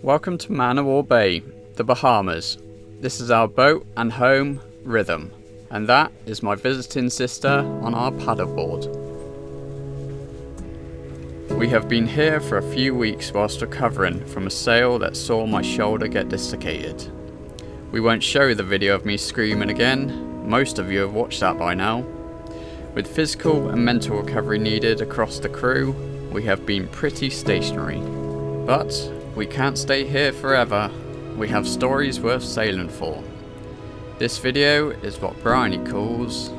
Welcome to Man o' War Bay, the Bahamas. This is our boat and home, Rhythm, and that is my visiting sister on our paddleboard. We have been here for a few weeks whilst recovering from a sail that saw my shoulder get dislocated. We won't show the video of me screaming again, most of you have watched that by now. With physical and mental recovery needed across the crew, we have been pretty stationary. But we can't stay here forever. We have stories worth sailing for. This video is what Bryony calls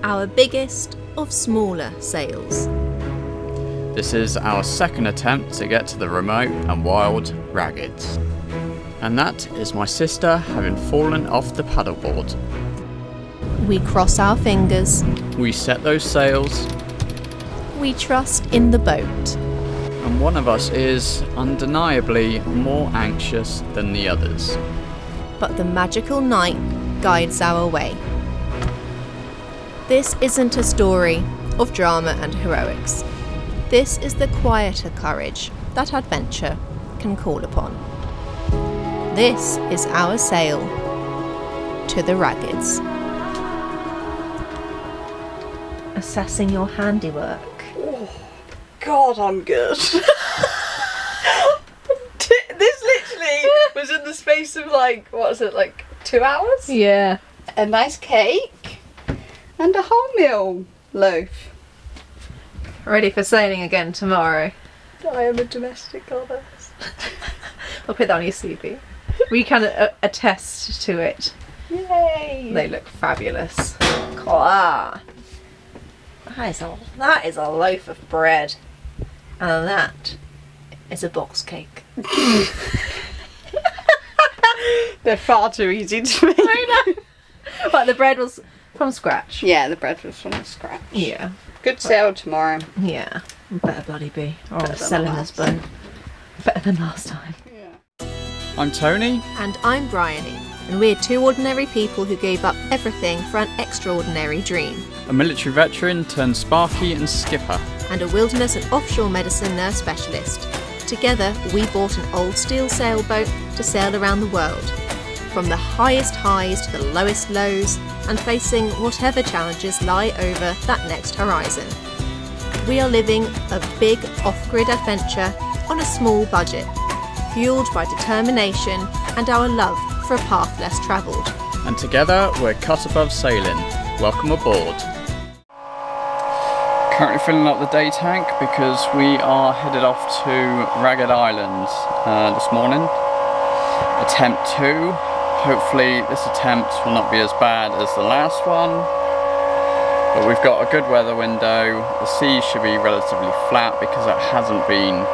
our biggest of smaller sails. This is our second attempt to get to the remote and wild Raggeds. And that is my sister having fallen off the paddleboard. We cross our fingers. We set those sails. We trust in the boat. And one of us is undeniably more anxious than the others. But the magical night guides our way. This isn't a story of drama and heroics. This is the quieter courage that adventure can call upon. This is our sail to the Raggeds. Assessing your handiwork. Oh, God, I'm good. This literally was in the space of like 2 hours? Yeah. A nice cake and a wholemeal loaf. Ready for sailing again tomorrow. I am a domestic goddess. I'll put that on your CV. We can attest to it. Yay! They look fabulous. Claw. That is a loaf of bread. And that is a box cake. They're far too easy to make. I know. But the bread was from scratch. Yeah, the bread was from scratch. Yeah. Good sail tomorrow. Yeah. Better bloody be. Or Better I'm than selling last this boat. Better than last time. Yeah. I'm Tony. And I'm Bryony, and we're two ordinary people who gave up everything for an extraordinary dream. A military veteran turned sparky and skipper. And a wilderness and offshore medicine nurse specialist. Together, we bought an old steel sailboat to sail around the world. From the highest highs to the lowest lows, and facing whatever challenges lie over that next horizon. We are living a big off-grid adventure on a small budget, fueled by determination and our love for a path less travelled. And together we're cut above sailing. Welcome aboard. Currently filling up the day tank because we are headed off to Ragged Island this morning. Attempt 2. Hopefully this attempt will not be as bad as the last one. But we've got a good weather window. The sea should be relatively flat because it hasn't been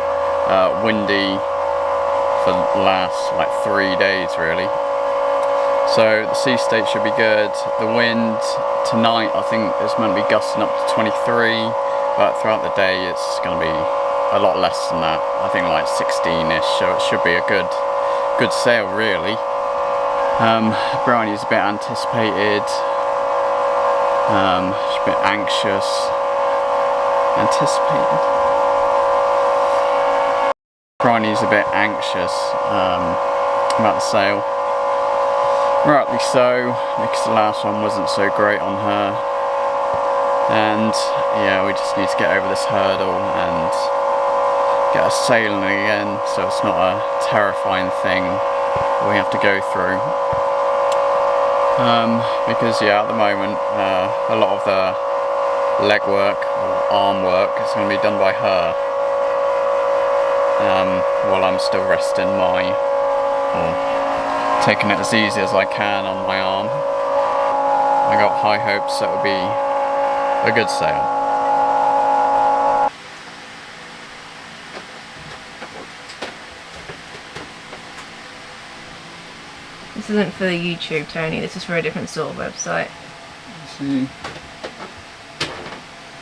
windy for the last 3 days really. So the sea state should be good. The wind tonight I think is meant to be gusting up to 23, but throughout the day it's going to be a lot less than that. I think 16ish, so it should be a good sail really. Bryony's a bit anticipated. She's a bit anxious. Anticipated. Bryony's a bit anxious about the sail. Rightly so, because the last one wasn't so great on her. And yeah, we just need to get over this hurdle and get us sailing again, so it's not a terrifying thing we have to go through. Because yeah, at the moment a lot of the legwork or arm work is going to be done by her, while I'm still resting taking it as easy as I can on my arm. I got high hopes that it would be a good sail. This isn't for the YouTube, Tony. This is for a different sort of website. Let's see.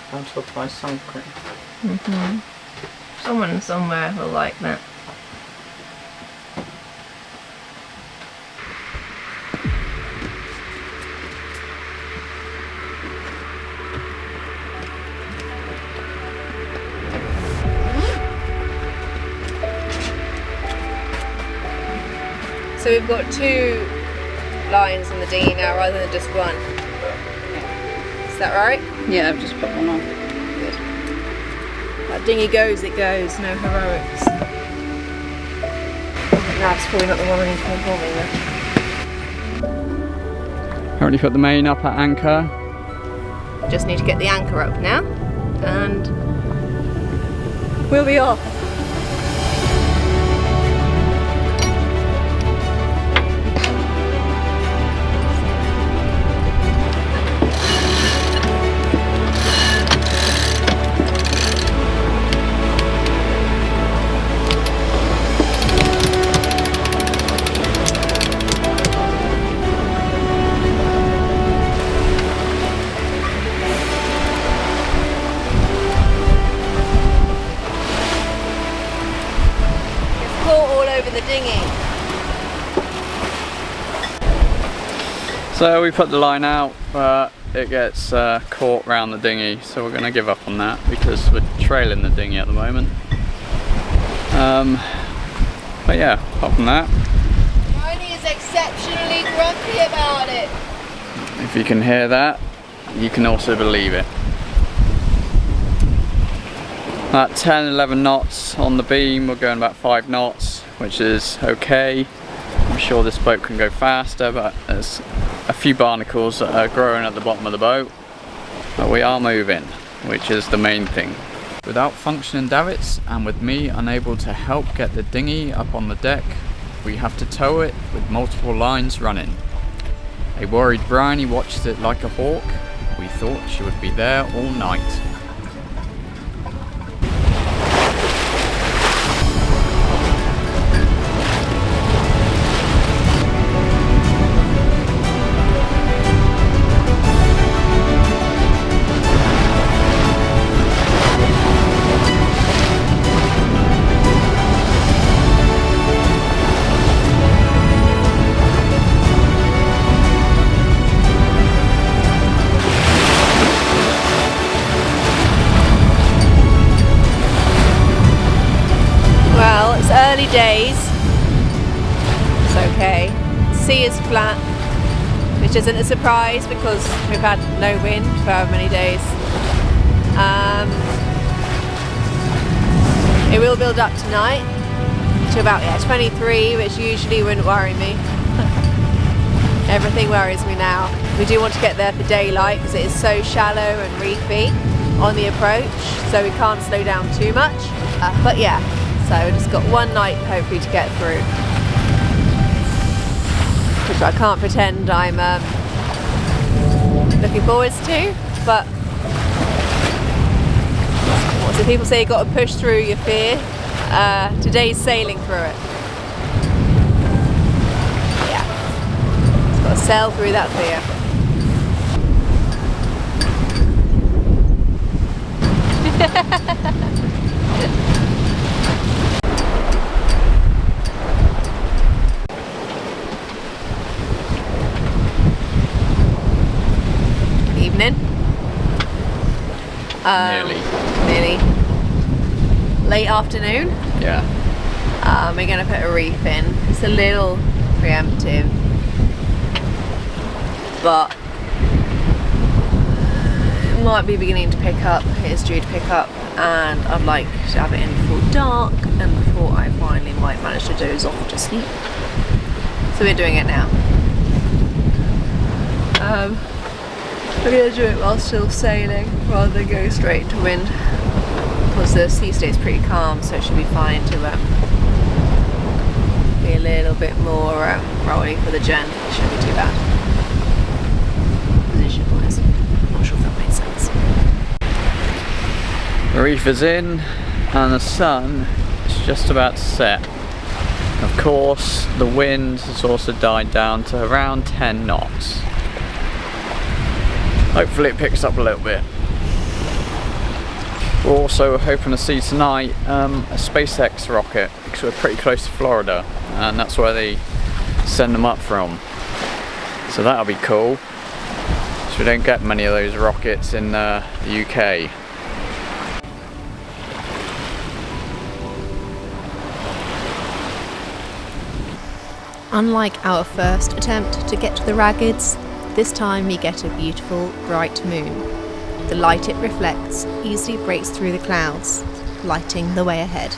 How to apply sunscreen. Someone somewhere will like that. So we've got 2 lines in the dinghy now rather than just one. Is that right? Yeah, I've just put one on. Good. That dinghy goes, it goes, no heroics. Nav's probably not the one who's performing there. Already put the main up at anchor. Just need to get the anchor up now, and we'll be off. The dinghy. So we put the line out, but it gets caught round the dinghy, so we're going to give up on that because we're trailing the dinghy at the moment. But yeah, apart from that, Riley is exceptionally grumpy about it. if you can hear that, you can also believe it. At 10-11 knots on the beam, we're going about 5 knots, which is okay. I'm sure this boat can go faster, but there's a few barnacles that are growing at the bottom of the boat. But we are moving, which is the main thing. Without functioning davits, and with me unable to help get the dinghy up on the deck, we have to tow it with multiple lines running. A worried Bryony watches it like a hawk. We thought she would be there all night. Early days, it's okay. Sea is flat, which isn't a surprise because we've had no wind for how many days. It will build up tonight to about 23, which usually wouldn't worry me. Everything worries me now. We do want to get there for daylight because it is so shallow and reefy on the approach, so we can't slow down too much. But yeah. So we've just got one night hopefully to get through, which I can't pretend I'm looking forwards to, but what's it people say, you've got to push through your fear. Today's sailing through it. Yeah, just got to sail through that fear. Nearly. Late afternoon. Yeah. We're going to put a reef in. It's a little preemptive, but it might be beginning to pick up. It is due to pick up, and I'd like to have it in before dark and before I finally might manage to doze off to sleep. So we're doing it now. We're going to do it while still sailing rather than go straight to wind, because the sea stays pretty calm, so it should be fine to be a little bit more rolling for the gen. It shouldn't be too bad. Position wise, I'm not sure if that made sense. The reef is in and the sun is just about to set. Of course, the wind has also died down to around 10 knots. Hopefully it picks up a little bit. We're also hoping to see tonight a SpaceX rocket, because we're pretty close to Florida and that's where they send them up from. So that'll be cool. So we don't get many of those rockets in the UK. Unlike our first attempt to get to the Raggeds, this time we get a beautiful, bright moon. The light it reflects easily breaks through the clouds, lighting the way ahead.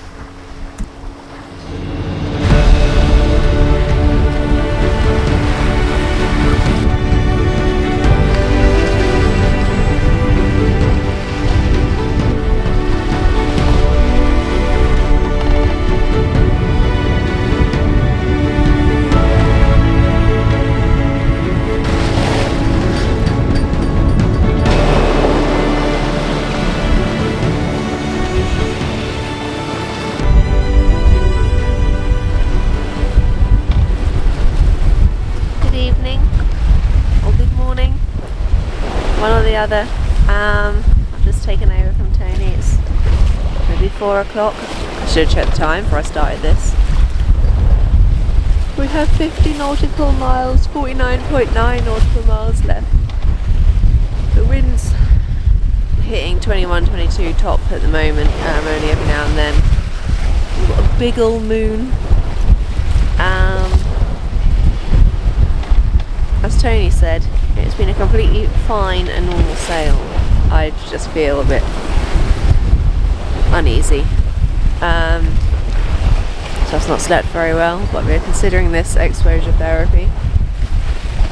Other. I've just taken over from Tony. It's maybe 4 o'clock. I should have checked the time before I started this. We have 50 nautical miles, 49.9 nautical miles left. The wind's hitting 21, 22 top at the moment, only every now and then. We've got a big old moon. As Tony said, it's been a completely fine and normal sail. I just feel a bit uneasy. So I've not slept very well, but we're considering this exposure therapy.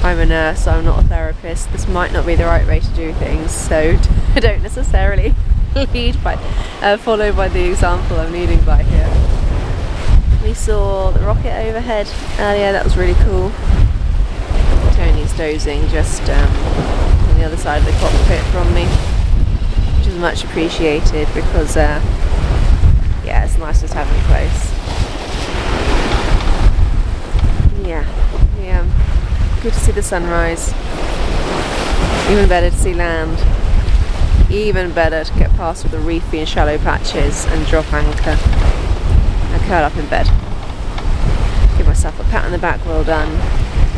I'm a nurse, so I'm not a therapist. This might not be the right way to do things, so I don't necessarily follow by the example I'm leading by here. We saw the rocket overhead earlier, that was really cool. Tony's dozing just on the other side of the cockpit from me, which is much appreciated because yeah, it's nice just having it close. Yeah, good to see the sunrise, even better to see land, even better to get past all the reefy and shallow patches and drop anchor and curl up in bed. Give myself a pat on the back, well done.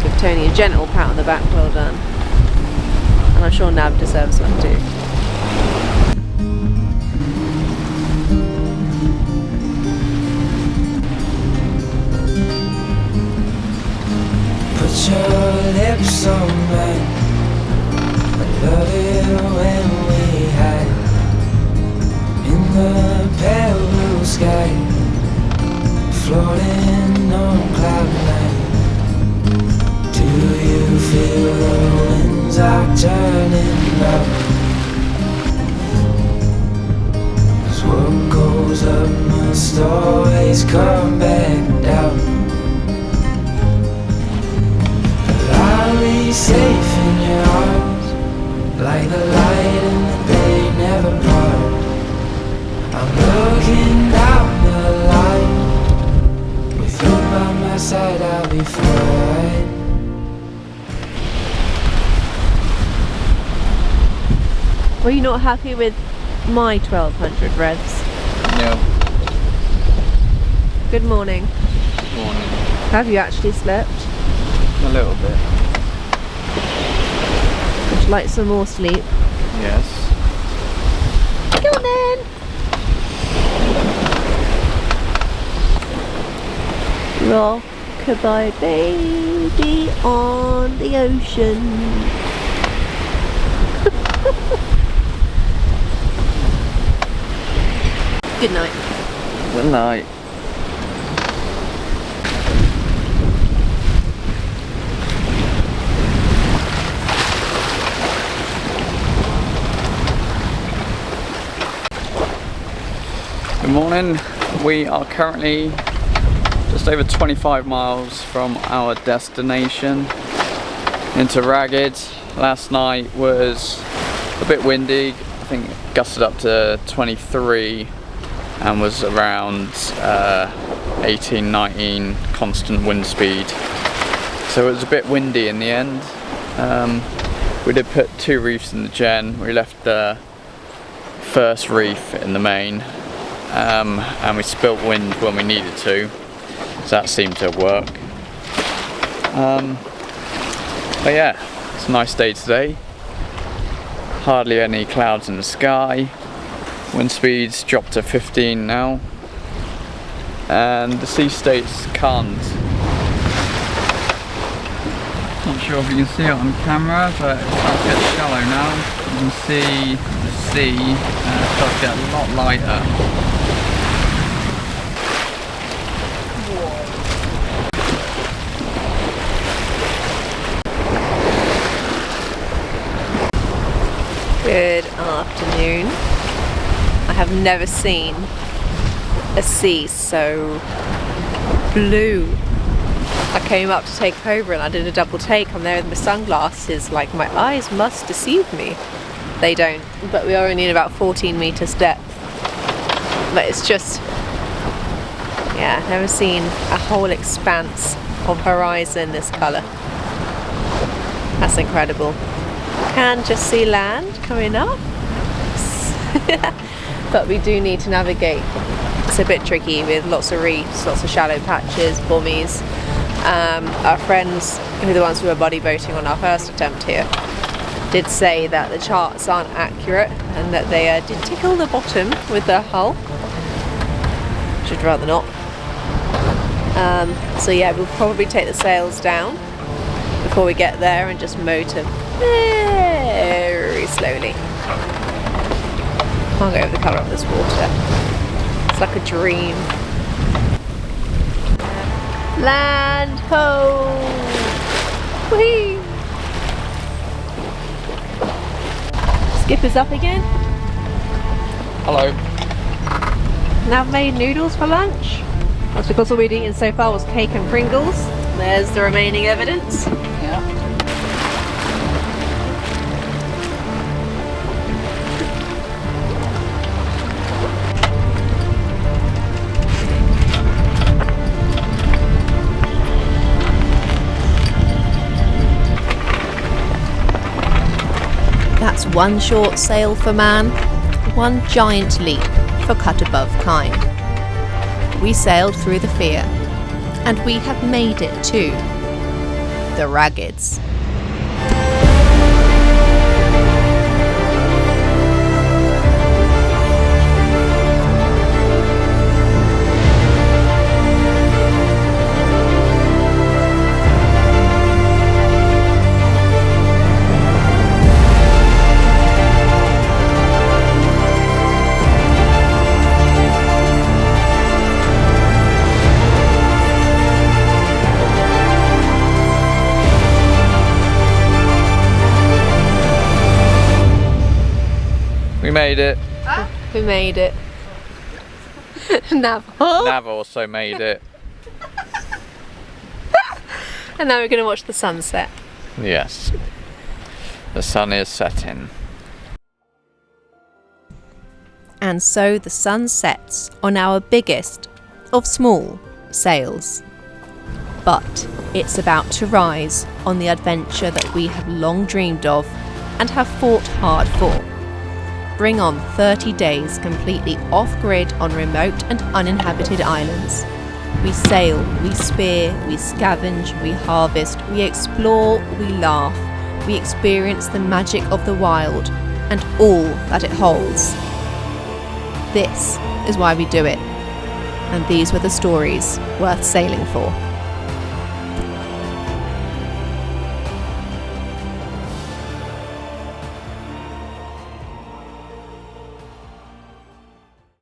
Give Tony a gentle pat on the back, well done. And I'm sure Nav deserves one too. Put your lips on mine. I love it when we hide in the pale blue sky, floating on cloud nine. Do you feel the winds are turning up? 'Cause what goes up must always come back down. But I'll be safe in your arms, like the light in the day never part. I'm looking down the line, with you by my side I'll be fine. Were you not happy with my 1200 revs? No. Good morning. Morning. Have you actually slept? A little bit. Would you like some more sleep? Yes. Go on then! Rock-a-bye baby on the ocean. Good night. Good night. Good morning. We are currently just over 25 miles from our destination into Raggeds. Last night was a bit windy. I think it gusted up to 23 and was around 18, 19 constant wind speed. So it was a bit windy in the end. We did put 2 reefs in the gen. We left the first reef in the main and we spilt wind when we needed to. So that seemed to work. But yeah, it's a nice day today. Hardly any clouds in the sky. Wind speeds dropped to 15 now. And the sea state's calmed Not sure if you can see it on camera, but it's starting to get shallow now. You can see the sea starts to get a lot lighter. Good afternoon. I have never seen a sea so blue. I came up to take over and I did a double take. I'm there with my sunglasses, like my eyes must deceive me. They don't, but we are only in about 14 meters depth. But it's just, yeah, never seen a whole expanse of horizon this colour. That's incredible. Can just see land coming up. But we do need to navigate. It's a bit tricky with lots of reefs, lots of shallow patches, bummies. Our friends, who are the ones who were buddy boating on our first attempt here, did say that the charts aren't accurate and that they did tickle the bottom with their hull. Should rather not. So yeah, we'll probably take the sails down before we get there and just motor very slowly. Can't go over the colour of this water. It's like a dream. Land ho! Whee! Skipper's up again. Hello. Now I've made noodles for lunch. That's because all we'd eaten so far was cake and Pringles. There's the remaining evidence. Yeah. That's one short sail for man, one giant leap for cut above kind. We sailed through the fear, and we have made it to the Raggeds. We made it. We made it. Nav. Nav also made it. And now we're going to watch the sunset. Yes. The sun is setting. And so the sun sets on our biggest of small sails. But it's about to rise on the adventure that we have long dreamed of and have fought hard for. Bring on 30 days completely off-grid on remote and uninhabited islands. We sail, we spear, we scavenge, we harvest, we explore, we laugh, we experience the magic of the wild and all that it holds. This is why we do it, and these were the stories worth sailing for.